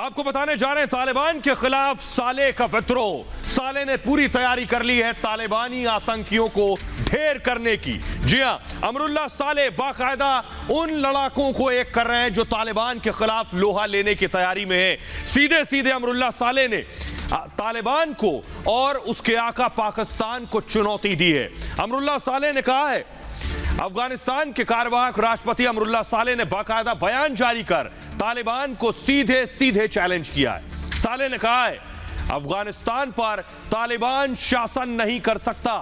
आपको बताने जा रहे हैं तालिबान के खिलाफ साले का विद्रोह। साले ने पूरी तैयारी कर ली है तालिबानी आतंकियों को ढेर करने की। जी हां, अमरुल्लाह साले बाकायदा उन लड़ाकों को एक कर रहे हैं जो तालिबान के खिलाफ लोहा लेने की तैयारी में है। सीधे सीधे अमरुल्लाह साले ने तालिबान को और उसके आका पाकिस्तान को चुनौती दी है। अमरुल्लाह साले ने कहा है, अफगानिस्तान के कार्यवाहक राष्ट्रपति अमरुल्लाह साले ने बाकायदा बयान जारी कर तालिबान को सीधे सीधे चैलेंज किया है। साले ने कहा है, अफगानिस्तान पर तालिबान शासन नहीं कर सकता।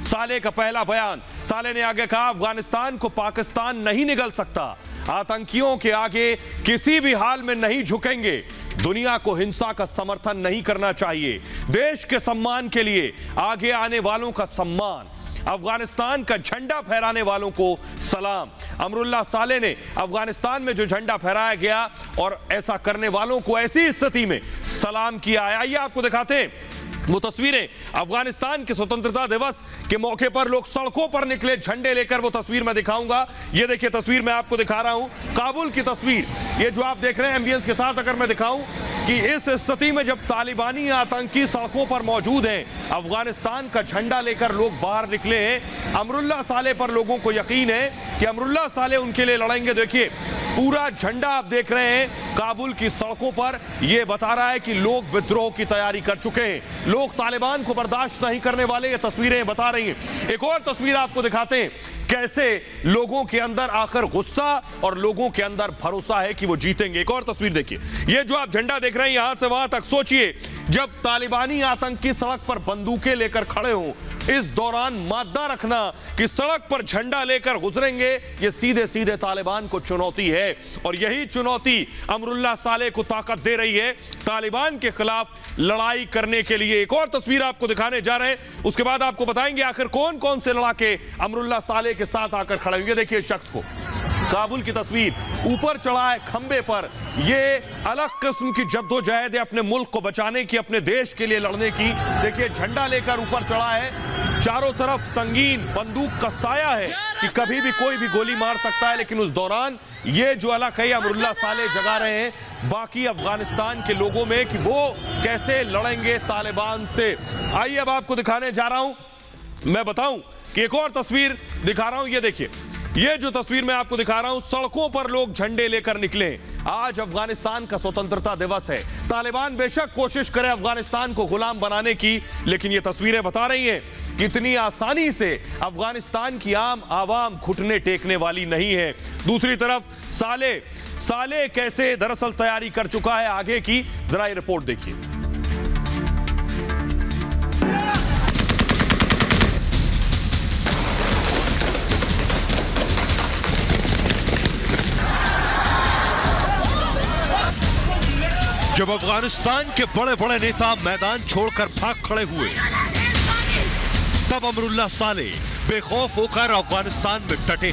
साले का पहला बयान। साले ने आगे कहा, अफगानिस्तान को पाकिस्तान नहीं निगल सकता। आतंकियों के आगे किसी भी हाल में नहीं झुकेंगे। दुनिया को हिंसा का समर्थन नहीं करना चाहिए। देश के सम्मान के लिए आगे आने वालों का सम्मान, अफगानिस्तान का झंडा फहराने वालों को सलाम। अमरुल्लाह साले ने अफगानिस्तान में जो झंडा फहराया गया और ऐसा करने वालों को ऐसी स्थिति में सलाम किया है। आइए आपको दिखाते हैं वो तस्वीरें। अफगानिस्तान के स्वतंत्रता दिवस के मौके पर लोग सड़कों पर निकले झंडे लेकर। वो तस्वीर मैं दिखाऊंगा। ये देखिए तस्वीर मैं आपको दिखा रहा हूं, काबुल की तस्वीर। ये जो आप देख रहे हैं एम्बियंस के साथ, अगर मैं दिखाऊं कि इस स्थिति में जब तालिबानी आतंकी सड़कों पर मौजूद हैं, अफगानिस्तान का झंडा लेकर लोग बाहर निकले हैं। अमरुल्लाह साले पर लोगों को यकीन है कि अमरुल्लाह साले उनके लिए लड़ेंगे। देखिए पूरा झंडा आप देख रहे हैं काबुल की सड़कों पर। यह बता रहा है कि लोग विद्रोह की तैयारी कर चुके हैं। लोग तालिबान को बर्दाश्त नहीं करने वाले, ये तस्वीरें बता रही हैं। एक और तस्वीर आपको दिखाते हैं कैसे लोगों के अंदर आकर गुस्सा और लोगों के अंदर भरोसा है कि वो जीतेंगे। एक और तस्वीर देखिए। ये जो आप झंडा देख रहे हैं यहां से वहां तक, सोचिए जब तालिबानी आतंकी सड़क पर बंदूकें लेकर खड़े हों, इस दौरान मादा रखना कि सड़क पर झंडा लेकर गुजरेंगे, ये सीधे सीधे तालिबान को चुनौती है। और यही चुनौती अमरुल्लाह साले को ताकत दे रही है तालिबान के खिलाफ लड़ाई करने के लिए। एक और तस्वीर आपको दिखाने जा रहे हैं, उसके बाद आपको बताएंगे आखिर कौन कौन से लड़ाके अमरुल्लाह साले के साथ आकर खड़े होंगे। देखिए शख्स को, काबुल की तस्वीर, ऊपर चढ़ा है खंबे पर। यह अलग किस्म की जद्दोजहद है अपने मुल्क को बचाने की, अपने देश के लिए लड़ने की। देखिए झंडा लेकर ऊपर चढ़ा है, चारों तरफ संगीन बंदूक का साया है कि कभी भी कोई भी गोली मार सकता है। लेकिन उस दौरान ये जो अलग है अमरुल्लाह साले जगा रहे हैं बाकी अफगानिस्तान के लोगों में कि वो कैसे लड़ेंगे तालिबान से। आइए अब आपको दिखाने जा रहा हूं, मैं बताऊं कि एक और तस्वीर दिखा रहा हूं। ये देखिए, ये जो तस्वीर मैं आपको दिखा रहा हूं, सड़कों पर लोग झंडे लेकर निकले। आज अफगानिस्तान का स्वतंत्रता दिवस है। तालिबान बेशक कोशिश करे अफगानिस्तान को गुलाम बनाने की, लेकिन ये तस्वीरें बता रही हैं कितनी आसानी से अफगानिस्तान की आम आवाम घुटने टेकने वाली नहीं है। दूसरी तरफ साले कैसे दरअसल तैयारी कर चुका है आगे की, जरा ये रिपोर्ट देखिए। जब अफगानिस्तान के बड़े बड़े नेता मैदान छोड़कर भाग खड़े हुए, तब अमरुल्लाह साले बेखौफ होकर अफगानिस्तान में डटे।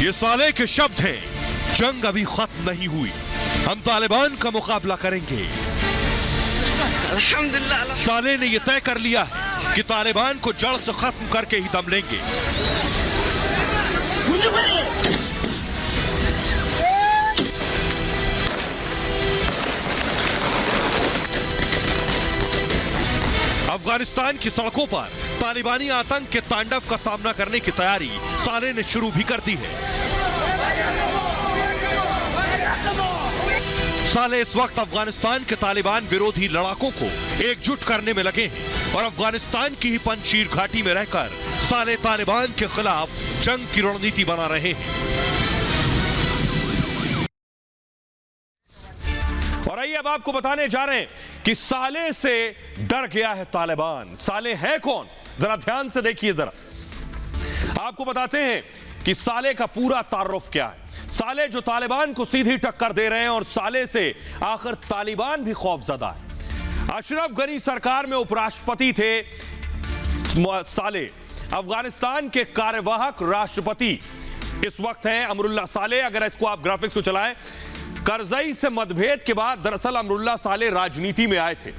ये साले के शब्द हैं, जंग अभी खत्म नहीं हुई, हम तालिबान का मुकाबला करेंगे। साले ने यह तय कर लिया है कि तालिबान को जड़ से खत्म करके ही दम लेंगे। अफगानिस्तान की सड़कों पर तालिबानी आतंक के तांडव का सामना करने की तैयारी साले ने शुरू भी कर दी है। साले इस वक्त अफगानिस्तान के तालिबान विरोधी लड़ाकों को एकजुट करने में लगे हैं और अफगानिस्तान की ही पंजशीर घाटी में रहकर साले तालिबान के खिलाफ जंग की रणनीति बना रहे हैं। और आइए अब आपको बताने जा रहे हैं कि साले से डर गया है तालिबान। साले हैं कौन, जरा ध्यान से देखिए। जरा आपको बताते हैं कि साले का पूरा तारुफ क्या है। साले जो तालिबान को सीधी टक्कर दे रहे हैं और साले से आखिर तालिबान भी खौफजदा है। अशरफ गनी सरकार में उपराष्ट्रपति थे साले। अफगानिस्तान के कार्यवाहक राष्ट्रपति इस वक्त हैं अमरुल्लाह साले। अगर इसको आप ग्राफिक्स को चलाएं, करजई से मतभेद के बाद दरअसल अमरुल्लाह साले राजनीति में आए थे।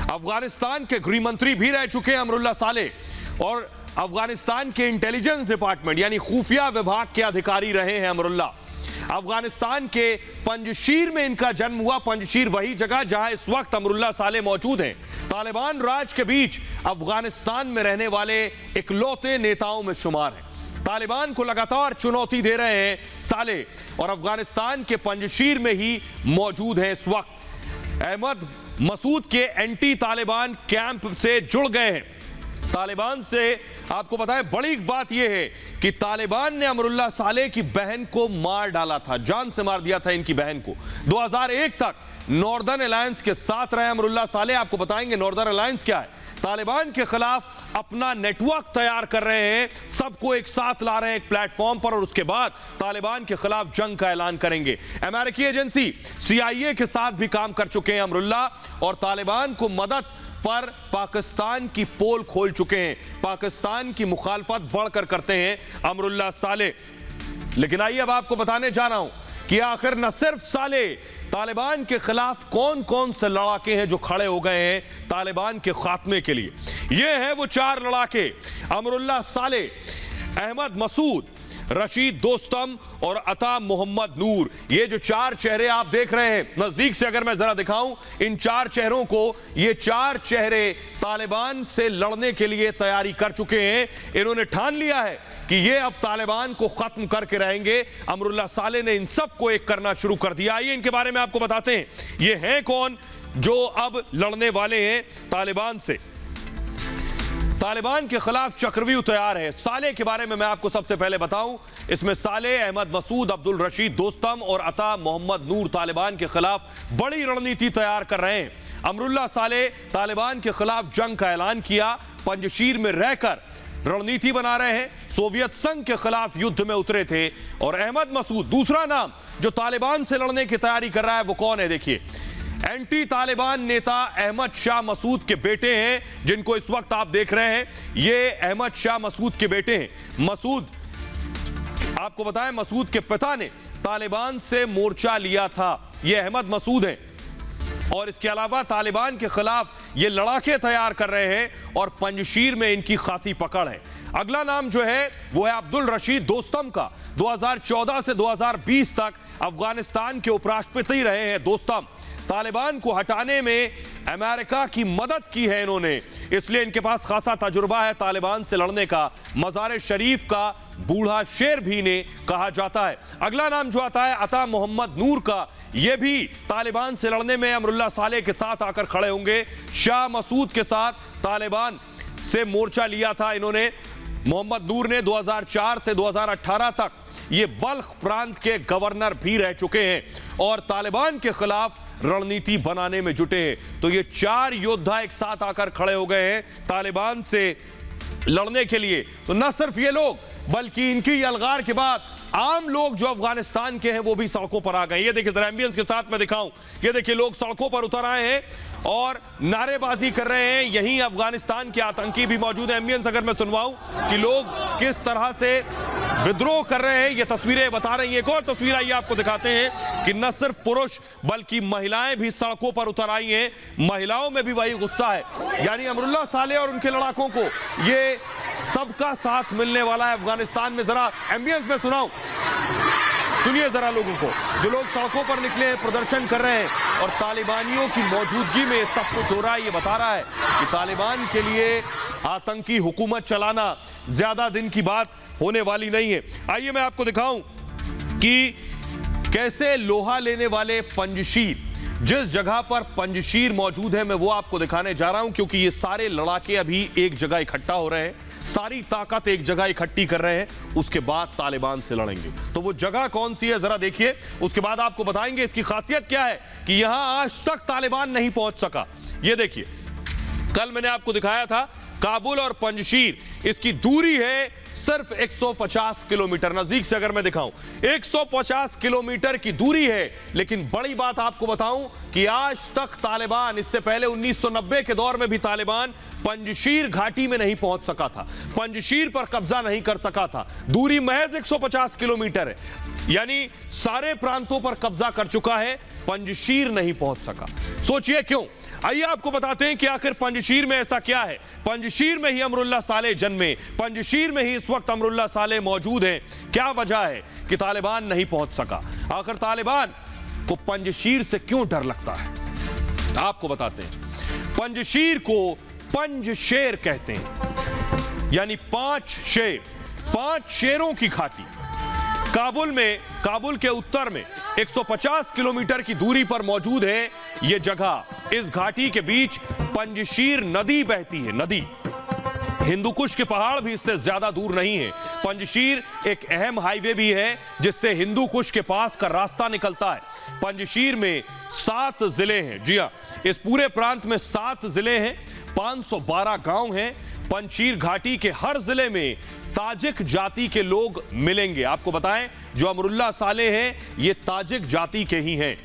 अफगानिस्तान के गृह मंत्री भी रह चुके हैं अमरुल्लाह सालेह और अफगानिस्तान के इंटेलिजेंस डिपार्टमेंट यानी खुफिया विभाग के अधिकारी रहे हैं अमरुल्लाह। अफगानिस्तान के पंजशीर में इनका जन्म हुआ। पंजशीर वही जगह जहां इस वक्त अमरुल्लाह सालेह मौजूद हैं। तालिबान राज के बीच अफगानिस्तान में रहने वाले इकलौते नेताओं में शुमार हैं। तालिबान को लगातार चुनौती दे रहे हैं सालेह और अफगानिस्तान के पंजशीर में ही मौजूद हैं इस वक्त। अहमद मसूद के एंटी तालिबान कैंप से जुड़ गए हैं। तालिबान से आपको पता है बड़ी बात यह है कि तालिबान ने अमरुल्लाह सालेह की बहन को मार डाला था, जान से मार दिया था इनकी बहन को। 2001 तक नॉर्दर्न अलायंस के साथ रहे अमरुल्लाह सालेह। आपको बताएंगे नॉर्दर्न अलायंस क्या है। तालिबान के खिलाफ अपना नेटवर्क तैयार कर रहे हैं, सबको एक साथ ला रहे हैं एक प्लेटफॉर्म पर और उसके बाद तालिबान के खिलाफ जंग का ऐलान करेंगे। अमेरिकी एजेंसी CIA के साथ भी काम कर चुके हैं अमरुल्लाह और तालिबान को मदद पर पाकिस्तान की पोल खोल चुके हैं। पाकिस्तान की मुखालफत बढ़कर करते हैं अमरुल्लाह सालेह। लेकिन आइए अब आपको बताने जा रहा हूं कि आखिर न सिर्फ सालेह, तालिबान के खिलाफ कौन कौन से लड़ाके हैं जो खड़े हो गए हैं तालिबान के खात्मे के लिए। ये हैं वो 4 लड़ाके, अमरुल्लाह सालेह, अहमद मसूद, रशीद दोस्तम और अता मोहम्मद नूर। ये जो 4 चेहरे आप देख रहे हैं, नजदीक से अगर मैं जरा दिखाऊं इन 4 चेहरों को, ये 4 चेहरे तालिबान से लड़ने के लिए तैयारी कर चुके हैं। इन्होंने ठान लिया है कि ये अब तालिबान को खत्म करके रहेंगे। अमरुल्लाह सालेह ने इन सबको एक करना शुरू कर दिया। आइए इनके बारे में आपको बताते हैं ये हैं कौन जो अब लड़ने वाले हैं तालिबान से। तालिबान के खिलाफ चक्रव्यूह तैयार है। सालेह के बारे में मैं आपको सबसे पहले बताऊं, इसमें सालेह, अहमद मसूद, अब्दुल रशीद दोस्तम और अता मोहम्मद नूर तालिबान के खिलाफ बड़ी रणनीति तैयार कर रहे हैं। अमरुल्लाह सालेह तालिबान के खिलाफ जंग का ऐलान किया, पंजशीर में रहकर रणनीति बना रहे हैं, सोवियत संघ के खिलाफ युद्ध में उतरे थे। और अहमद मसूद दूसरा नाम जो तालिबान से लड़ने की तैयारी कर रहा है वो कौन है? देखिए, एंटी तालिबान नेता अहमद शाह मसूद के बेटे हैं जिनको इस वक्त आप देख रहे हैं। ये अहमद शाह मसूद के बेटे हैं। मसूद, आपको बताएं, मसूद के पिता ने तालिबान से मोर्चा लिया था। ये अहमद मसूद हैं और इसके अलावा तालिबान के खिलाफ ये लड़ाके तैयार कर रहे हैं और पंजशीर में इनकी खासी पकड़ है। अगला नाम जो है वो है अब्दुल रशीद दोस्तम का। 2014 से 2020 तक अफगानिस्तान के उपराष्ट्रपति रहे हैं दोस्तम। तालिबान को हटाने में अमेरिका की मदद की है इन्होंने, इसलिए इनके पास खासा तजुर्बा है तालिबान से लड़ने का। मज़ार शरीफ का बूढ़ा शेर भी ने कहा जाता है। अगला नाम जो आता है अता मोहम्मद नूर का, यह भी तालिबान से लड़ने में अमरुल्लाह सालेह के साथ आकर खड़े होंगे। शाह मसूद के साथ तालिबान से मोर्चा लिया था इन्होंने। मोहम्मद नूर ने 2004 से 2018 तक ये बल्ख प्रांत के गवर्नर भी रह चुके हैं और तालिबान के खिलाफ रणनीति बनाने में जुटे हैं। तो ये 4 योद्धा एक साथ आकर खड़े हो गए हैं तालिबान से लड़ने के लिए। तो न सिर्फ ये लोग बल्कि इनकी अलगार के बाद आम लोग जो अफगानिस्तान के हैं वो भी सड़कों पर आ गए। ये देखिए, जरा एम्बियंस के साथ मैं दिखाऊं, ये देखिए लोग सड़कों पर उतर आए हैं और नारेबाजी कर रहे हैं। यहीं अफगानिस्तान के आतंकी भी मौजूद हैं। एम्बियंस अगर मैं सुनवाऊं कि लोग किस तरह से विद्रोह कर रहे हैं, ये तस्वीरें बता रही हैं। एक और तस्वीर आइए आपको दिखाते हैं कि न सिर्फ पुरुष बल्कि महिलाएं भी सड़कों पर उतर आई हैं। महिलाओं में भी वही गुस्सा है, यानी अमरुल्लाह सालेह और उनके लड़ाकों को ये सबका साथ मिलने वाला है अफगानिस्तान में। जरा एम्बियंस में सुनाऊं, सुनिए जरा लोगों को, जो लोग सड़कों पर निकले हैं, प्रदर्शन कर रहे हैं और तालिबानियों की मौजूदगी में सब कुछ हो रहा है। ये बता रहा है कि तालिबान के लिए आतंकी हुकूमत चलाना ज्यादा दिन की बात होने वाली नहीं है। आइए मैं आपको दिखाऊं कि कैसे लोहा लेने वाले पंजशीर, जिस जगह पर पंजशीर मौजूद है मैं वो आपको दिखाने जा रहा हूं, क्योंकि ये सारे लड़ाके अभी एक जगह इकट्ठा हो रहे हैं, सारी ताकत एक जगह इकट्ठी कर रहे हैं, उसके बाद तालिबान से लड़ेंगे। तो वो जगह कौन सी है जरा देखिए, उसके बाद आपको बताएंगे इसकी खासियत क्या है कि यहां आज तक तालिबान नहीं पहुंच सका। ये देखिए, कल मैंने आपको दिखाया था काबुल और पंजशीर, इसकी दूरी है सिर्फ 150 किलोमीटर। नजदीक से अगर मैं दिखाऊं 150 किलोमीटर की दूरी है। लेकिन बड़ी बात आपको बताऊं कि आज तक तालिबान, इससे पहले 1990 के दौर में भी तालिबान पंजशीर घाटी में नहीं पहुंच सका था, पंजशीर पर कब्जा नहीं कर सका था। दूरी महज 150 किलोमीटर है, यानी सारे प्रांतों पर कब्जा कर चुका है। पंजशीर नहीं पहुंच सका। सोचिए क्यों। आइए आपको बताते हैं कि आखिर पंजशीर में ऐसा क्या है। पंजशीर में ही अमरुल्लाह सालेह जन्मे, पंजशीर में ही इस वक्त अमरुल्लाह सालेह मौजूद हैं। क्या वजह है कि तालिबान नहीं पहुंच सका? आखिर तालिबान को पंजशीर से क्यों डर लगता है? आपको बताते हैं। पंजशीर को पंजशेर कहते हैं, यानी 5 शेर, 5 शेरों की घाटी। काबुल के उत्तर में 150 किलोमीटर की दूरी पर मौजूद है यह जगह। इस घाटी के बीच पंजशीर नदी बहती है। नदी, हिंदुकुश के पहाड़ भी इससे ज्यादा दूर नहीं है। पंजशीर एक अहम हाईवे भी है जिससे हिंदुकुश के पास का रास्ता निकलता है। पंजशीर में 7 जिले हैं। जी हां, इस पूरे प्रांत में 7 जिले हैं, 512 गांव हैं। पंजशीर घाटी के हर जिले में ताजिक जाति के लोग मिलेंगे। आपको बताएं, जो अमरुल्लाह सालेह हैं ये ताजिक जाति के ही हैं।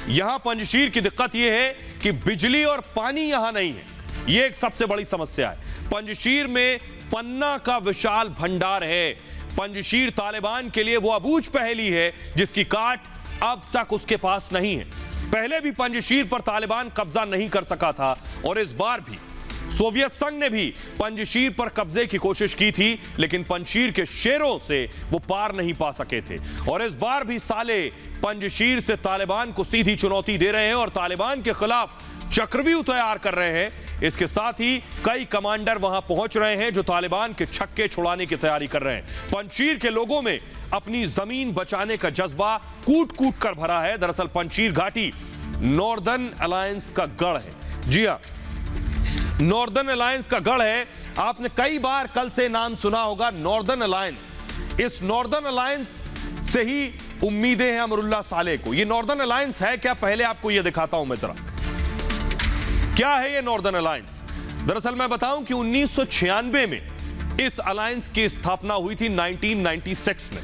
यहां पंजशीर की दिक्कत यह है कि बिजली और पानी यहां नहीं है। यह एक सबसे बड़ी समस्या है। पंजशीर में पन्ना का विशाल भंडार है। पंजशीर तालिबान के लिए वो अबूझ पहेली है जिसकी काट अब तक उसके पास नहीं है। पहले भी पंजशीर पर तालिबान कब्जा नहीं कर सका था और इस बार भी सोवियत संघ ने भी पंजशीर पर कब्जे की कोशिश की थी, लेकिन पंजशीर के शेरों से वो पार नहीं पा सके थे। और इस बार भी सालेह पंजशीर से तालिबान को सीधी चुनौती दे रहे हैं और तालिबान के खिलाफ चक्रव्यूह तैयार कर रहे हैं। इसके साथ ही कई कमांडर वहां पहुंच रहे हैं जो तालिबान के छक्के छुड़ाने की तैयारी कर रहे हैं। पंजशीर के लोगों में अपनी जमीन बचाने का जज्बा कूट कूट कर भरा है। दरअसल पंजशीर घाटी नॉर्दर्न अलायंस का गढ़ है। जी हां, नॉर्दर्न अलायंस का गढ़ है। आपने कई बार कल से नाम सुना होगा नॉर्दर्न अलायंस। इस नॉर्दर्न अलायंस से ही उम्मीदें हैं अमरुल्लाह सालेह को। ये नॉर्दर्न अलायंस है क्या, पहले आपको ये दिखाता हूं मैं जरा। क्या है ये नॉर्दर्न अलायंस? दरअसल मैं बताऊं कि 1996 में इस अलायंस की स्थापना हुई थी 1996 में।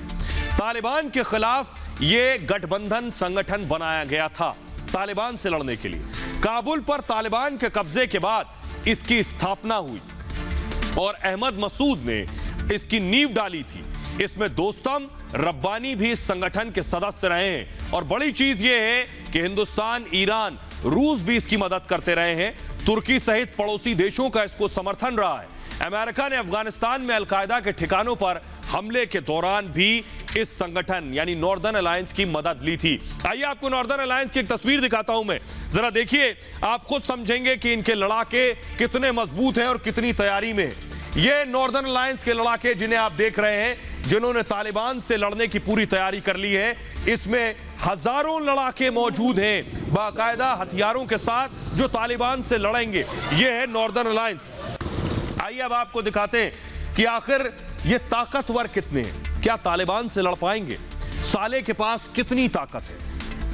तालिबान के खिलाफ ये गठबंधन संगठन बनाया गया था तालिबान से लड़ने के लिए। काबुल पर तालिबान के कब्जे के बाद इसकी स्थापना हुई और अहमद मसूद ने इसकी नींव डाली थी। इसमें दोस्तम रब्बानी भी इस संगठन के सदस्य रहे हैं और बड़ी चीज यह है कि हिंदुस्तान, ईरान, रूस भी इसकी मदद करते रहे हैं। तुर्की सहित पड़ोसी देशों का इसको समर्थन रहा है। अमेरिका ने अफगानिस्तान में अलकायदा के ठिकानों पर हमले के दौरान भी इस संगठन यानी नॉर्दर्न अलायंस की मदद ली थी। आइए आपको नॉर्दर्न अलायंस की एक तस्वीर दिखाता हूं मैं, जरा देखिए। आप खुद समझेंगे कि इनके लड़ाके कितने मजबूत हैं और कितनी तैयारी में है। ये नॉर्दर्न अलायंस के लड़ाके जिन्हें आप देख रहे हैं, जिन्होंने तालिबान से लड़ने की पूरी तैयारी कर ली है। इसमें हजारों लड़ाके मौजूद हैं बाकायदा हथियारों के साथ जो तालिबान से लड़ेंगे। यह है नॉर्दर्न अलायंस। आइए अब आपको दिखाते हैं कि आखिर ये ताकतवर कितने हैं। क्या तालिबान से लड़ पाएंगे? सालेह के पास कितनी ताकत है?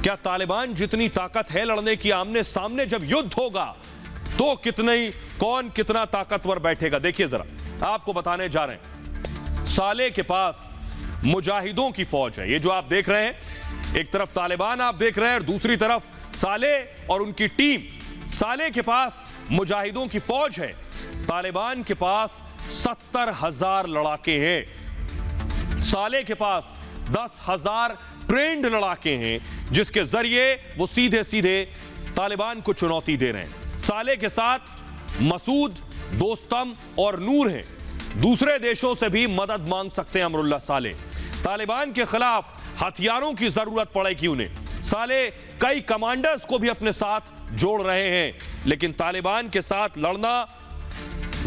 क्या तालिबान जितनी ताकत है लड़ने की, आमने सामने जब युद्ध होगा तो कौन कितना ताकतवर बैठेगा? देखिए जरा, आपको बताने जा रहे हैं। सालेह के पास मुजाहिदों की फौज है। ये जो आप देख रहे हैं, एक तरफ तालिबान आप देख रहे हैं और दूसरी तरफ सालेह और उनकी टीम। सालेह के पास मुजाहिदों की फौज है, तालिबान के पास 70,000 लड़ाके हैं। सालेह के पास 10,000 ट्रेंड लड़ाके हैं जिसके जरिए वो सीधे सीधे तालिबान को चुनौती दे रहे हैं। सालेह के साथ मसूद, दोस्तम और नूर हैं। दूसरे देशों से भी मदद मांग सकते हैं अमरुल्लाह सालेह। तालिबान के खिलाफ हथियारों की जरूरत पड़ेगी उन्हें। सालेह कई कमांडर्स को भी अपने साथ जोड़ रहे हैं, लेकिन तालिबान के साथ लड़ना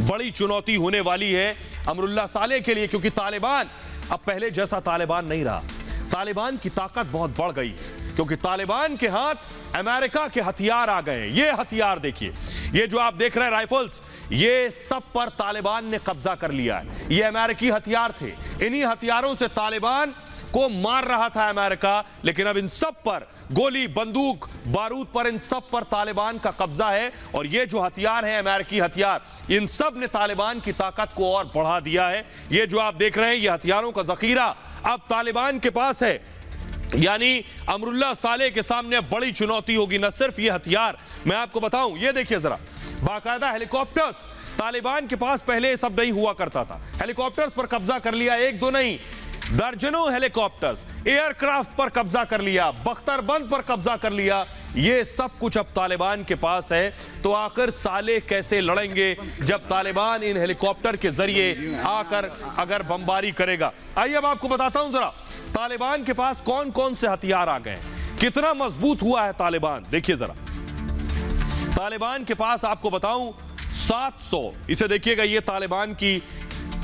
बड़ी चुनौती होने वाली है अमरुल्लाह सालेह के लिए, क्योंकि तालिबान अब पहले जैसा तालिबान नहीं रहा। तालिबान की ताकत बहुत बढ़ गई है क्योंकि तालिबान के हाथ अमेरिका के हथियार आ गए हैं। ये हथियार देखिए, ये जो आप देख रहे हैं राइफल्स, ये सब पर तालिबान ने कब्जा कर लिया है। ये अमेरिकी हथियार थे। इन्हीं हथियारों से तालिबान को मार रहा था अमेरिका, लेकिन अब इन सब पर गोली, बंदूक, बारूद पर, इन सब पर तालिबान का कब्जा है। और ये जो हथियार है अमेरिकी हथियार, इन सब ने तालिबान की ताकत को और बढ़ा दिया है। ये जो आप देख रहे हैं, ये हथियारों का जखीरा अब तालिबान के पास है। यानी अमरुल्लाह सालेह के सामने बड़ी चुनौती होगी। न सिर्फ ये हथियार, मैं आपको बताऊं, ये देखिए जरा, बाकायदा हेलीकॉप्टर्स। तालिबान के पास पहले ये सब नहीं हुआ करता था। हेलीकॉप्टर्स पर कब्जा कर लिया, एक दो नहीं, दर्जनों हेलीकॉप्टर्स, एयरक्राफ्ट पर कब्जा कर लिया, बख्तरबंद पर कब्जा कर लिया। ये सब कुछ अब तालिबान के पास है। तो आखिर साले कैसे लड़ेंगे जब तालिबान इन हेलीकॉप्टर के जरिए आकर अगर बमबारी करेगा? आइए अब आपको बताता हूं जरा तालिबान के पास कौन कौन से हथियार आ गए, कितना मजबूत हुआ है तालिबान। देखिए जरा, तालिबान के पास आपको बताऊं 700, इसे देखिएगा, ये तालिबान की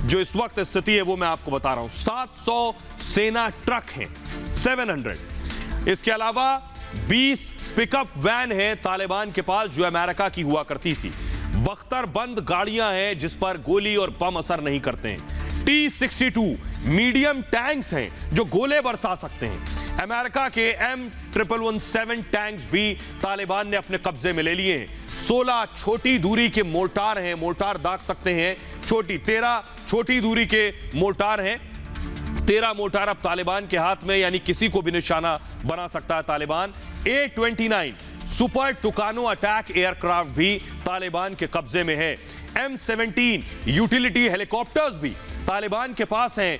जो इस वक्त स्थिति है वो मैं आपको बता रहा हूं। 700 सेना ट्रक हैं, 700। इसके अलावा 20 पिकअप वैन है तालिबान के पास जो अमेरिका की हुआ करती थी। बख्तरबंद गाड़ियां हैं जिस पर गोली और बम असर नहीं करते हैं। T-62 मीडियम टैंक्स हैं जो गोले बरसा सकते हैं। अमेरिका के M1117 टैंक्स भी तालिबान ने अपने कब्जे में ले लिए हैं। 16 छोटी दूरी के मोर्टार हैं, मोर्टार दाग सकते हैं, 13 छोटी दूरी के मोर्टार हैं। 13 मोर्टार अब तालिबान के हाथ में, यानी किसी को भी निशाना बना सकता है Taliban. A-29 super टुकानो attack aircraft भी तालिबान के कब्जे में है। M17 यूटिलिटी हेलीकॉप्टर्स भी तालिबान के पास हैं।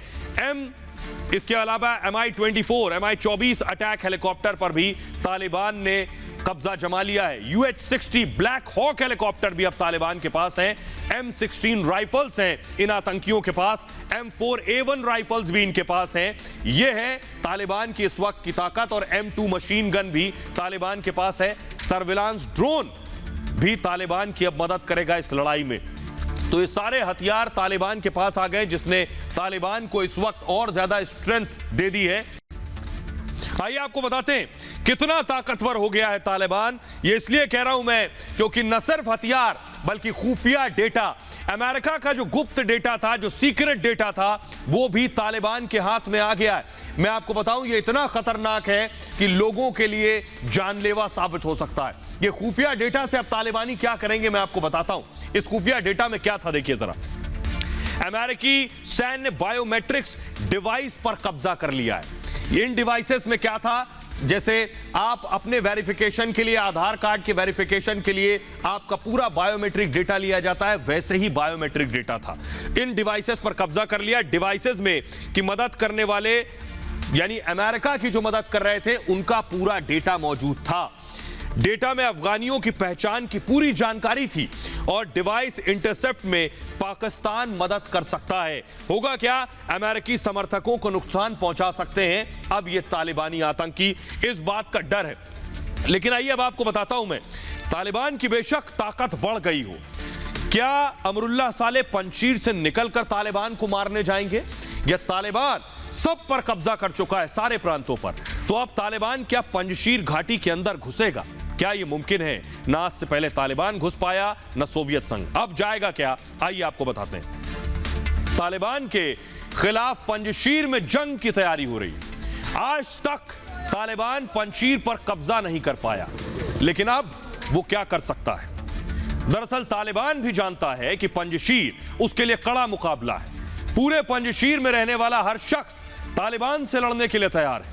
इसके अलावा Mi-24, Mi-24 अटैक हेलीकॉप्टर पर भी तालिबान ने कब्जा जमा लिया है। UH-60 ब्लैक हॉक हेलीकॉप्टर भी अब तालिबान के पास हैं। M16 राइफल्स हैं इन आतंकियों के पास। M4A1 राइफल्स भी इनके पास हैं। यह है तालिबान की इस वक्त की ताकत। और M2 मशीन गन भी तालिबान के पास है। सर्विलांस ड्रोन भी तालिबान की अब मदद करेगा इस लड़ाई में। तो ये सारे हथियार तालिबान के पास आ गए जिसने तालिबान को इस वक्त और ज्यादा स्ट्रेंथ दे दी है। आइए आपको बताते हैं कितना ताकतवर हो गया है तालिबान। ये इसलिए कह रहा हूं मैं क्योंकि न सिर्फ हथियार बल्कि खुफिया डेटा, अमेरिका का जो गुप्त डेटा था, जो सीक्रेट डेटा था, वो भी तालिबान के हाथ में आ गया है। मैं आपको बताऊं ये इतना खतरनाक है कि लोगों के लिए जानलेवा साबित हो सकता है। ये खुफिया डेटा से अब तालिबानी क्या करेंगे मैं आपको बताता हूं। इस खुफिया डेटा में क्या था देखिए जरा। अमेरिकी सैन्य बायोमेट्रिक्स डिवाइस पर कब्जा कर लिया है। इन डिवाइसेस में क्या था, जैसे आप अपने वेरिफिकेशन के लिए, आधार कार्ड के वेरिफिकेशन के लिए आपका पूरा बायोमेट्रिक डेटा लिया जाता है, वैसे ही बायोमेट्रिक डेटा था। इन डिवाइसेस पर कब्जा कर लिया। डिवाइसेस में की मदद करने वाले, यानी अमेरिका की जो मदद कर रहे थे, उनका पूरा डेटा मौजूद था। डेटा में अफगानियों की पहचान की पूरी जानकारी थी और डिवाइस इंटरसेप्ट में पाकिस्तान मदद कर सकता है। होगा क्या, अमेरिकी समर्थकों को नुकसान पहुंचा सकते हैं अब ये तालिबानी आतंकी, इस बात का डर है। लेकिन आइए अब आपको बताता हूं मैं, तालिबान की बेशक ताकत बढ़ गई हो, क्या अमरुल्लाह साले पंजशीर से निकलकर तालिबान को मारने जाएंगे? या तालिबान सब पर कब्जा कर चुका है, सारे प्रांतों पर, तो अब तालिबान क्या पंजशीर घाटी के अंदर घुसेगा? क्या यह मुमकिन है? ना आज से पहले तालिबान घुस पाया, ना सोवियत संघ, अब जाएगा क्या? आइए आपको बताते हैं। तालिबान के खिलाफ पंजशीर में जंग की तैयारी हो रही है। आज तक तालिबान पंजशीर पर कब्जा नहीं कर पाया, लेकिन अब वो क्या कर सकता है? दरअसल तालिबान भी जानता है कि पंजशीर उसके लिए कड़ा मुकाबला है। पूरे पंजशीर में रहने वाला हर शख्स तालिबान से लड़ने के लिए तैयार है।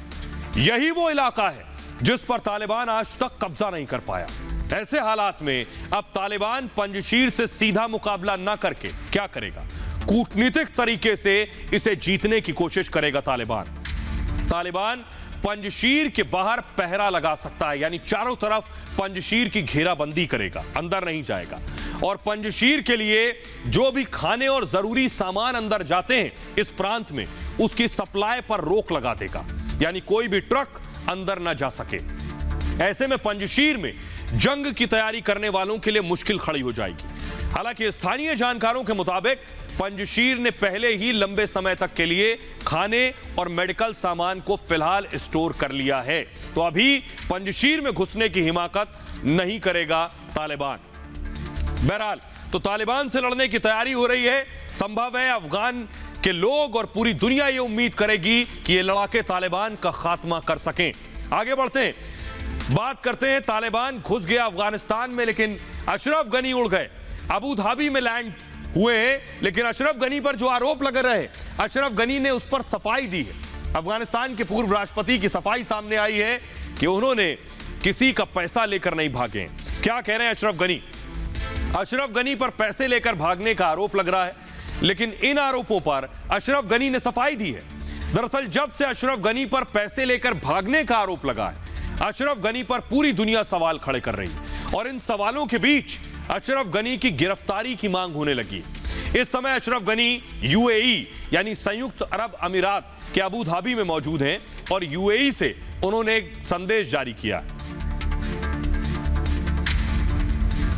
यही वो इलाका है जिस पर तालिबान आज तक कब्जा नहीं कर पाया। ऐसे हालात में अब तालिबान पंजशीर से सीधा मुकाबला ना करके क्या करेगा? कूटनीतिक तरीके से इसे जीतने की कोशिश करेगा तालिबान पंजशीर के बाहर पहरा लगा सकता है, यानी चारों तरफ पंजशीर की घेराबंदी करेगा, अंदर नहीं जाएगा। और पंजशीर के लिए जो भी खाने और जरूरी सामान अंदर जाते हैं इस प्रांत में, उसकी सप्लाई पर रोक लगा देगा, यानी कोई भी ट्रक अंदर ना जा सके। ऐसे में पंजशीर में जंग की तैयारी करने वालों के लिए मुश्किल खड़ी हो जाएगी। हालांकि स्थानीय जानकारों के मुताबिक पंजशीर ने पहले ही लंबे समय तक के लिए खाने और मेडिकल सामान को फिलहाल स्टोर कर लिया है, तो अभी पंजशीर में घुसने की हिमाकत नहीं करेगा तालिबान। बहरहाल तो तालिबान से लड़ने की तैयारी हो रही है। संभव है अफगान के लोग और पूरी दुनिया ये उम्मीद करेगी कि ये लड़ाके तालिबान का खात्मा कर सकें। आगे बढ़ते हैं, बात करते हैं। तालिबान घुस गया अफगानिस्तान में, लेकिन अशरफ गनी उड़ गए। अबू धाबी में लैंड हुए हैं, लेकिन अशरफ गनी पर जो आरोप लग रहे हैं, अशरफ गनी ने उस पर सफाई दी है। अफगानिस्तान के पूर्व राष्ट्रपति की सफाई सामने आई है कि उन्होंने किसी का पैसा लेकर नहीं भागे। क्या कह रहे हैं अशरफ गनी? अशरफ गनी पर पैसे लेकर भागने का आरोप लग रहा है, लेकिन इन आरोपों पर अशरफ गनी ने सफाई दी है। दरअसल जब से अशरफ गनी पर पैसे लेकर भागने का आरोप लगा है, अशरफ गनी पर पूरी दुनिया सवाल खड़े कर रही है और इन सवालों के बीच अशरफ गनी की गिरफ्तारी की मांग होने लगी। इस समय अशरफ गनी यूएई यानी संयुक्त अरब अमीरात के अबू धाबी में मौजूद हैं और यूएई से उन्होंने एक संदेश जारी किया।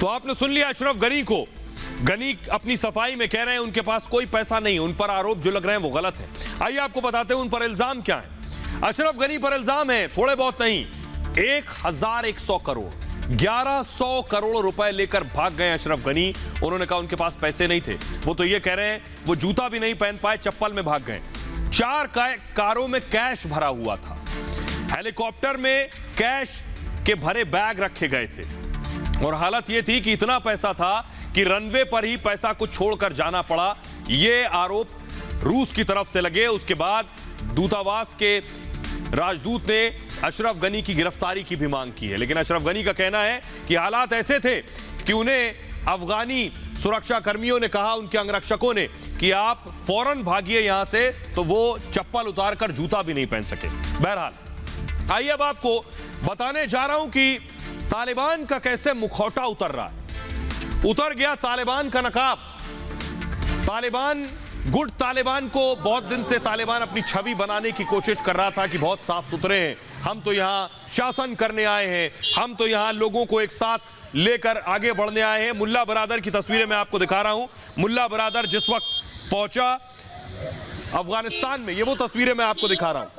तो आपने सुन लिया अशरफ गनी को। गनी अपनी सफाई में कह रहे हैं उनके पास कोई पैसा नहीं, उन पर आरोप जो लग रहे हैं वो गलत है। आइए आपको बताते हैं उन पर इल्जाम क्या है। अशरफ गनी पर इल्जाम है थोड़े बहुत नहीं, 1100 करोड़ 1100 करोड़ रुपए लेकर भाग गए अशरफ गनी। उन्होंने कहा उनके पास पैसे नहीं थे, वो तो ये कह रहे हैं वो जूता भी नहीं पहन पाए, चप्पल में भाग गए। 4 कारों में कैश भरा हुआ था, हेलीकॉप्टर में कैश के भरे बैग रखे गए थे और हालत ये थी कि इतना पैसा था कि रनवे पर ही पैसा को छोड़कर जाना पड़ा। ये आरोप रूस की तरफ से लगे। उसके बाद दूतावास के राजदूत ने अशरफ गनी की गिरफ्तारी की भी मांग की है, लेकिन अशरफ गनी का कहना है कि हालात ऐसे थे कि उन्हें अफगानी सुरक्षा कर्मियों ने कहा, उनके अंगरक्षकों ने, कि आप फौरन भागिए यहां से, तो वो चप्पल उतारकर जूता भी नहीं पहन सके। बहरहाल आइए अब आपको बताने जा रहा हूं कि तालिबान का कैसे मुखौटा उतर रहा है। उतर गया तालिबान का नकाब। तालिबान गुड तालिबान को बहुत दिन से तालिबान अपनी छवि बनाने की कोशिश कर रहा था कि बहुत साफ सुथरे हैं, हम तो यहां शासन करने आए हैं, हम तो यहां लोगों को एक साथ लेकर आगे बढ़ने आए हैं। मुल्ला बरादर की तस्वीरें मैं आपको दिखा रहा हूं। मुल्ला बरादर जिस वक्त पहुंचा अफगानिस्तान में, ये वो तस्वीरें मैं आपको दिखा रहा हूं।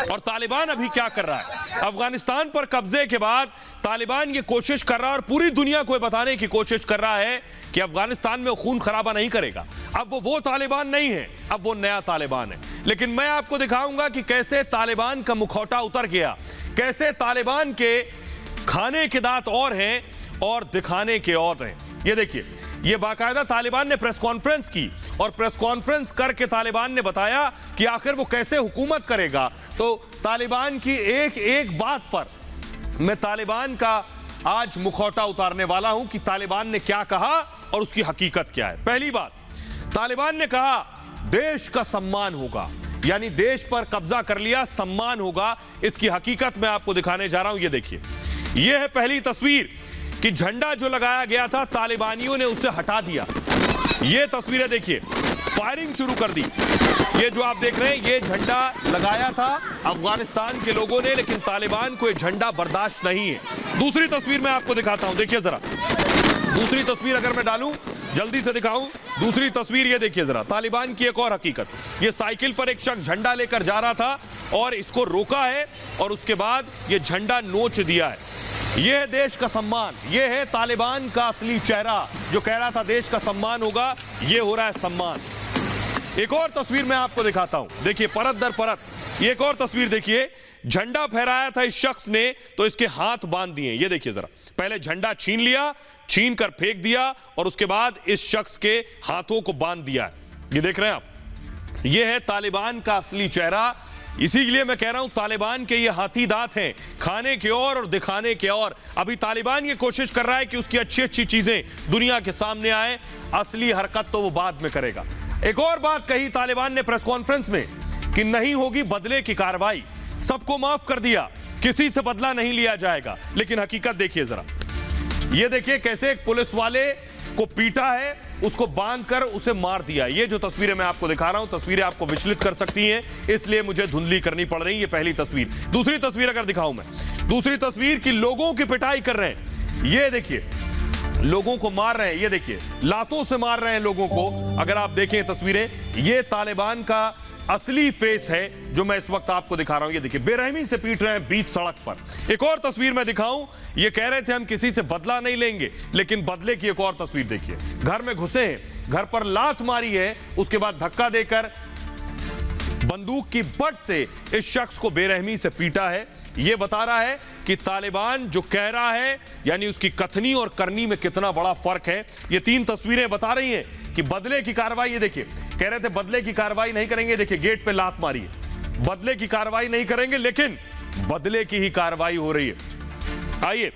और तालिबान अभी क्या कर रहा है, अफगानिस्तान पर कब्जे के बाद तालिबान ये कोशिश कर रहा है और पूरी दुनिया को बताने की कोशिश कर रहा है कि अफगानिस्तान में खून खराबा नहीं करेगा। अब वो तालिबान नहीं है, अब वो नया तालिबान है। लेकिन मैं आपको दिखाऊंगा कि कैसे तालिबान का मुखौटा उतर गया, कैसे तालिबान के खाने के दांत और हैं और दिखाने के और हैं। ये देखिए, ये बाकायदा तालिबान ने प्रेस कॉन्फ्रेंस की और प्रेस कॉन्फ्रेंस करके तालिबान ने बताया कि आखिर वो कैसे हुकूमत करेगा। तो तालिबान की एक एक बात पर मैं तालिबान का आज मुखौटा उतारने वाला हूं कि तालिबान ने क्या कहा और उसकी हकीकत क्या है। पहली बात, तालिबान ने कहा देश का सम्मान होगा, यानी देश पर कब्जा कर लिया, सम्मान होगा। इसकी हकीकत मैं आपको दिखाने जा रहा हूं। ये देखिए, यह है पहली तस्वीर कि झंडा जो लगाया गया था तालिबानियों ने उसे हटा दिया। ये तस्वीरें देखिए, फायरिंग शुरू कर दी। ये जो आप देख रहे हैं, ये झंडा लगाया था अफगानिस्तान के लोगों ने, लेकिन तालिबान को ये झंडा बर्दाश्त नहीं है। दूसरी तस्वीर मैं आपको दिखाता हूं, देखिए जरा। दूसरी तस्वीर अगर मैं डालूं, जल्दी से दिखाऊं, दूसरी तस्वीर ये देखिए जरा, तालिबान की एक और हकीकत। ये साइकिल पर एक शख्स झंडा लेकर जा रहा था और इसको रोका है और उसके बाद ये झंडा नोच दिया है। यह है देश का सम्मान, यह है तालिबान का असली चेहरा जो कह रहा था देश का सम्मान होगा, ये हो रहा है सम्मान। एक और तस्वीर मैं आपको दिखाता हूं, देखिए परत दर परत। ये एक और तस्वीर देखिए, झंडा फहराया था इस शख्स ने तो इसके हाथ बांध दिए। ये देखिए जरा, पहले झंडा छीन लिया, छीन कर फेंक दिया और उसके बाद इस शख्स के हाथों को बांध दिया। ये देख रहे हैं आप, ये है तालिबान का असली चेहरा। इसीलिए मैं कह रहा हूं तालिबान के ये हाथी दांत हैं, खाने के और दिखाने के और। अभी तालिबान ये कोशिश कर रहा है कि उसकी अच्छी अच्छी चीजें दुनिया के सामने आए, असली हरकत तो वो बाद में करेगा। एक और बात कही तालिबान ने प्रेस कॉन्फ्रेंस में कि नहीं होगी बदले की कार्रवाई, सबको माफ कर दिया, किसी से बदला नहीं लिया जाएगा। लेकिन हकीकत देखिए जरा, ये देखिए कैसे एक पुलिस वाले को पीटा है, उसको बांधकर उसे मार दिया। ये जो तस्वीरें मैं आपको दिखा रहा हूं, तस्वीरें आपको विचलित कर सकती हैं, इसलिए मुझे धुंधली करनी पड़ रही है। ये पहली तस्वीर। दूसरी तस्वीर अगर दिखाऊं मैं, दूसरी तस्वीर की लोगों की पिटाई कर रहे हैं। ये देखिए, लोगों को मार रहे हैं, ये देखिए लातों से मार रहे हैं लोगों को। अगर आप देखें तस्वीरें, ये तालिबान का असली फेस है जो मैं इस वक्त आपको दिखा रहा हूं। ये देखिए, बेरहमी से पीट रहे हैं बीच सड़क पर। एक और तस्वीर मैं दिखाऊं, ये कह रहे थे हम किसी से बदला नहीं लेंगे, लेकिन बदले की एक और तस्वीर देखिए। घर में घुसे हैं, घर पर लात मारी है, उसके बाद धक्का देकर बंदूक की बट से इस शख्स को बेरहमी से पीटा है। यह बता रहा है कि तालिबान जो कह रहा है, यानी उसकी कथनी और करनी में कितना बड़ा फर्क है। ये 3 तस्वीरें बता रही हैं कि बदले की कार्रवाई, ये देखिए, कह रहे थे बदले की कार्रवाई नहीं करेंगे, देखिए गेट पे लात मारी है, बदले की कार्रवाई नहीं करेंगे, लेकिन बदले की ही कार्रवाई हो रही है। आइए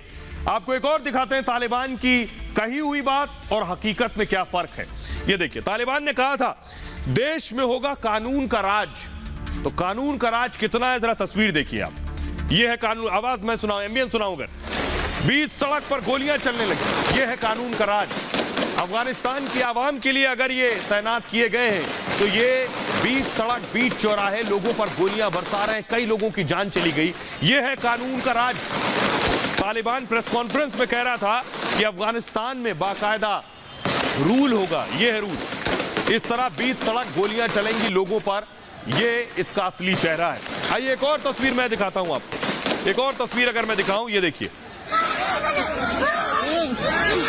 आपको एक और दिखाते हैं तालिबान की कही हुई बात और हकीकत में क्या फर्क है। ये देखिए, तालिबान ने कहा था देश में होगा कानून का राज। तो कानून का राज कितना है, जरा तस्वीर देखिए आप। ये है कानून, आवाज मैं सुनाऊं, एम्बियंस सुनाऊं। अगर बीच सड़क पर गोलियां चलने लगी, ये है कानून का राज। अफगानिस्तान की आवाम के लिए अगर ये तैनात किए गए हैं तो ये बीच सड़क, बीच चौराहे लोगों पर गोलियां बरसा रहे हैं, कई लोगों की जान चली गई। ये है कानून का राज। तालिबान प्रेस कॉन्फ्रेंस में कह रहा था कि अफगानिस्तान में बाकायदा रूल होगा, ये है रूल। इस तरह बीच सड़क गोलियां चलेंगी लोगों पर, ये इसका असली चेहरा है। आइए एक और तस्वीर मैं दिखाता हूं आपको। एक और तस्वीर अगर मैं दिखाऊं, ये देखिए,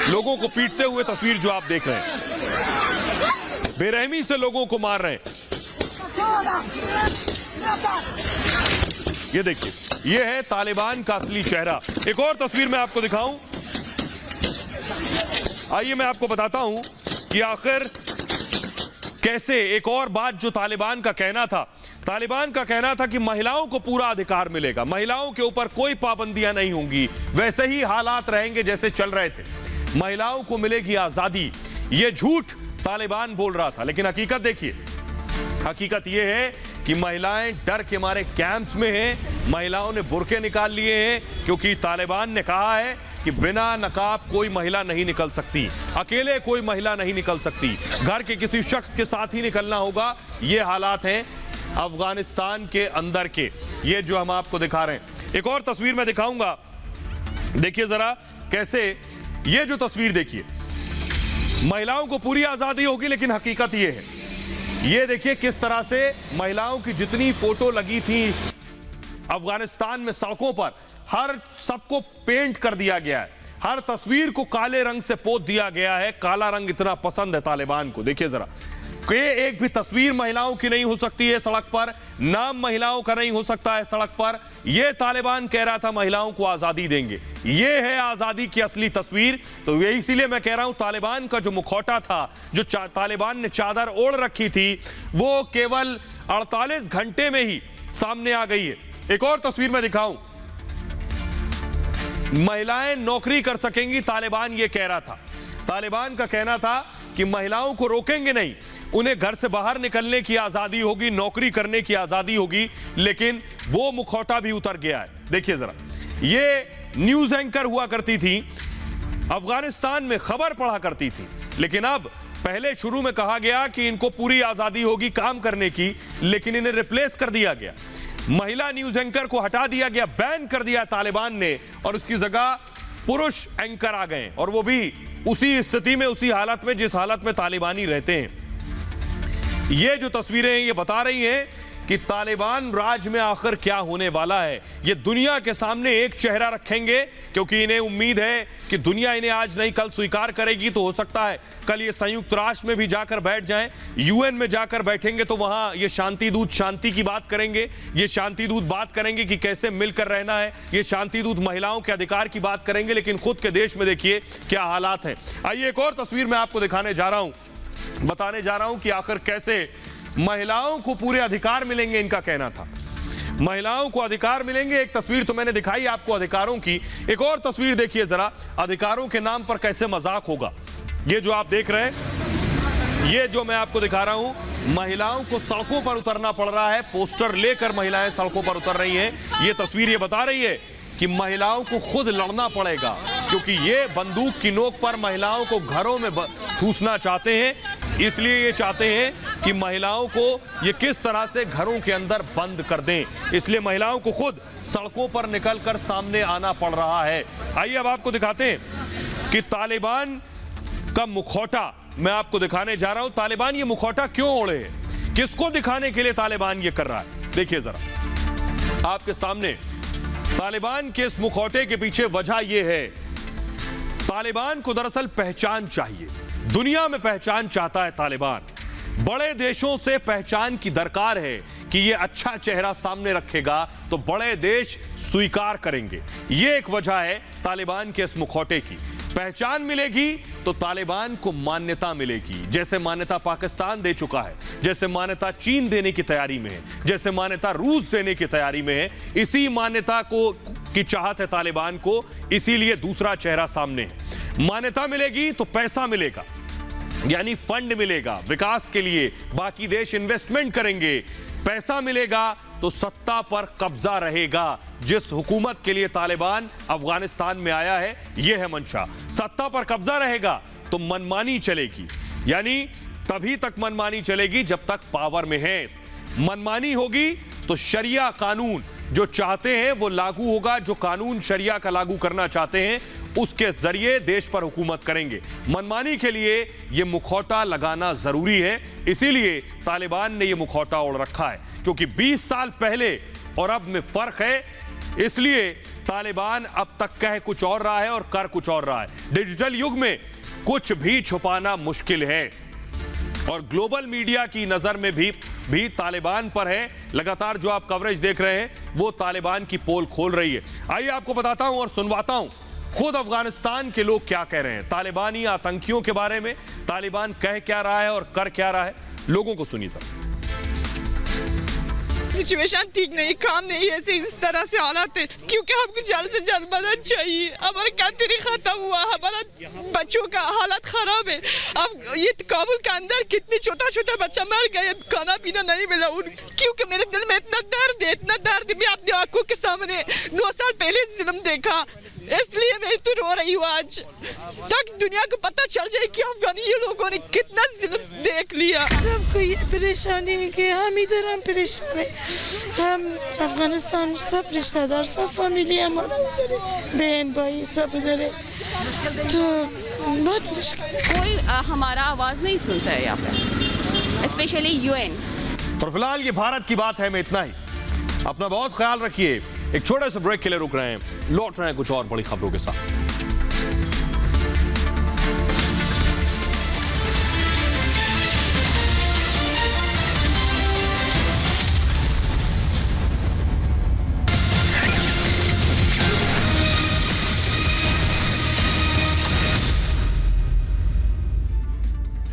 लोगों को पीटते हुए तस्वीर जो आप देख रहे हैं, बेरहमी से लोगों को मार रहे हैं। ये देखिए, ये है तालिबान का असली चेहरा। एक और तस्वीर मैं आपको दिखाऊं, आइए मैं आपको बताता हूं कि आखिर कैसे। एक और बात जो तालिबान का कहना था, तालिबान का कहना था कि महिलाओं को पूरा अधिकार मिलेगा, महिलाओं के ऊपर कोई पाबंदियां नहीं होंगी, वैसे ही हालात रहेंगे जैसे चल रहे थे, महिलाओं को मिलेगी आजादी। यह झूठ तालिबान बोल रहा था, लेकिन हकीकत देखिए, हकीकत यह है कि महिलाएं डर के मारे कैंप्स में हैं, महिलाओं ने बुर्के निकाल लिए हैं, क्योंकि तालिबान ने कहा है कि बिना नकाब कोई महिला नहीं निकल सकती, अकेले कोई महिला नहीं निकल सकती, घर के किसी शख्स के साथ ही निकलना होगा। ये हालात हैं अफगानिस्तान के अंदर के, ये जो हम आपको दिखा रहे हैं। एक और तस्वीर मैं दिखाऊंगा, देखिए जरा कैसे। ये जो तस्वीर देखिए, महिलाओं को पूरी आजादी होगी, लेकिन हकीकत ये है, ये देखिए किस तरह से महिलाओं की जितनी फोटो लगी थी अफगानिस्तान में सड़कों पर, हर सबको पेंट कर दिया गया है, हर तस्वीर को काले रंग से पोत दिया गया है। काला रंग इतना पसंद है तालिबान को। देखिए जरा, कि एक भी तस्वीर महिलाओं की नहीं हो सकती है सड़क पर, नाम महिलाओं का नहीं हो सकता है सड़क पर। यह तालिबान कह रहा था महिलाओं को आजादी देंगे, यह है आजादी की असली तस्वीर। तो यही इसीलिए मैं कह रहा हूं, तालिबान का जो मुखौटा था, जो तालिबान ने चादर ओढ़ रखी थी, वो केवल 48 घंटे में ही सामने आ गई है। एक और तस्वीर मैं दिखाऊं, महिलाएं नौकरी कर सकेंगी, तालिबान ये कह रहा था। तालिबान का कहना था कि महिलाओं को रोकेंगे नहीं, उन्हें घर से बाहर निकलने की आजादी होगी, नौकरी करने की आजादी होगी, लेकिन वो मुखौटा भी उतर गया है। देखिए जरा, ये न्यूज एंकर हुआ करती थी, अफगानिस्तान में खबर पढ़ा करती थी, लेकिन अब पहले शुरू में कहा गया कि इनको पूरी आजादी होगी काम करने की, लेकिन इन्हें रिप्लेस कर दिया गया, महिला न्यूज एंकर को हटा दिया गया, बैन कर दिया तालिबान ने, और उसकी जगह पुरुष एंकर आ गए, और वो भी उसी स्थिति में, उसी हालत में जिस हालत में तालिबानी रहते हैं। ये जो तस्वीरें हैं, ये बता रही हैं कि तालिबान राज में आखिर क्या होने वाला है। ये दुनिया के सामने एक चेहरा रखेंगे, क्योंकि इन्हें उम्मीद है कि दुनिया इन्हें आज नहीं कल स्वीकार करेगी, तो हो सकता है कल ये संयुक्त राष्ट्र में भी जाकर बैठ जाएं, यूएन में जाकर बैठेंगे तो वहां ये शांति दूत शांति की बात करेंगे, ये शांति दूत बात करेंगे कि कैसे मिलकर रहना है, ये शांति दूत महिलाओं के अधिकार की बात करेंगे, लेकिन खुद के देश में देखिए क्या हालात हैं। आइए एक और तस्वीर मैं आपको दिखाने जा रहा हूं, बताने जा रहा हूं कि आखिर कैसे महिलाओं को पूरे अधिकार मिलेंगे। इनका कहना था महिलाओं को अधिकार मिलेंगे। एक तस्वीर तो मैंने दिखाई आपको अधिकारों की, एक और तस्वीर देखिए जरा, अधिकारों के नाम पर कैसे मजाक होगा। ये जो आप देख रहे हैं, ये जो मैं आपको दिखा रहा हूं, महिलाओं को सड़कों पर उतरना पड़ रहा है, पोस्टर लेकर महिलाएं सड़कों पर उतर रही हैं। ये तस्वीर ये बता रही है कि महिलाओं को खुद लड़ना पड़ेगा, क्योंकि ये बंदूक की नोक पर महिलाओं को घरों में ठूसना चाहते हैं, इसलिए ये चाहते हैं कि महिलाओं को ये किस तरह से घरों के अंदर बंद कर दें, इसलिए महिलाओं को खुद सड़कों पर निकलकर सामने आना पड़ रहा है। आइए अब आपको दिखाते हैं कि तालिबान का मुखौटा मैं आपको दिखाने जा रहा हूं। तालिबान ये मुखौटा क्यों ओढ़े? किसको दिखाने के लिए तालिबान ये कर रहा है? देखिए जरा आपके सामने तालिबान के इस मुखौटे के पीछे वजह यह है, तालिबान को दरअसल पहचान चाहिए, दुनिया में पहचान चाहता है तालिबान। बड़े देशों से पहचान की दरकार है कि ये अच्छा चेहरा सामने रखेगा तो बड़े देश स्वीकार करेंगे। ये एक वजह है तालिबान के इस मुखौटे की। पहचान मिलेगी तो तालिबान को मान्यता मिलेगी, जैसे मान्यता पाकिस्तान दे चुका है, जैसे मान्यता चीन देने की तैयारी में है, जैसे मान्यता रूस देने की तैयारी में है। इसी मान्यता को की चाहत है तालिबान को, इसीलिए दूसरा चेहरा सामने है। मान्यता मिलेगी तो पैसा मिलेगा, यानी फंड मिलेगा विकास के लिए, बाकी देश इन्वेस्टमेंट करेंगे। पैसा मिलेगा तो सत्ता पर कब्जा रहेगा। जिस हुकूमत के लिए तालिबान अफगानिस्तान में आया है, यह है मंशा। सत्ता पर कब्जा रहेगा तो मनमानी चलेगी, यानी तभी तक मनमानी चलेगी जब तक पावर में है। मनमानी होगी तो शरिया कानून जो चाहते हैं वो लागू होगा, जो कानून शरिया का लागू करना चाहते हैं उसके जरिए देश पर हुकूमत करेंगे। मनमानी के लिए यह मुखौटा लगाना जरूरी है, इसीलिए तालिबान ने यह मुखौटा ओढ़ रखा है, क्योंकि 20 साल पहले और अब में फर्क है। इसलिए तालिबान अब तक कह कुछ और रहा है और कर कुछ और रहा है। डिजिटल युग में कुछ भी छुपाना मुश्किल है और ग्लोबल मीडिया की नजर में भी तालिबान पर है। लगातार जो आप कवरेज देख रहे हैं वो तालिबान की पोल खोल रही है। आइए आपको बताता हूं और सुनवाता हूं खुद अफगानिस्तान के लोग क्या कह रहे हैं तालिबानी आतंकियों के बारे में। तालिबान कह क्या रहा है और कर क्या रहा है, लोगों को सुनिए। सिचुएशन ठीक नहीं, काम नहीं है, इस तरह से हालात है, क्योंकि हमको जल्द से जल्द मदद चाहिए। हमारा कंट्री खत्म हुआ, हमारा बच्चों का हालत खराब है। अब ये काबुल के अंदर कितने छोटा छोटा बच्चा मर गए, खाना पीना नहीं मिला क्योंकि मेरे दिल में इतना दर्द है, इतना दर्द। मैं अपनी आंखों के सामने 2 साल पहले जुल्म देखा, इसलिए मैं तो रो रही हूँ आज, ताकि दुनिया को पता चल जाए कि अफगानी ये लोगों ने कितना जुल्म देख लिया। सबको ये परेशानी है कि हम इधर हम परेशान है, हम अफगानिस्तान सब रिश्तेदार सब फैमिली हमारा इधर है, बहन भाई सब इधर है, तो बहुत मुश्किल। कोई हमारा आवाज नहीं सुनता है यहाँ पे, स्पेशली यूएन। और फिलहाल ये भारत की बात है में इतना ही। अपना बहुत ख्याल रखिए। एक छोटे से ब्रेक के लिए रुक रहे हैं, लौट रहे हैं कुछ और बड़ी खबरों के साथ।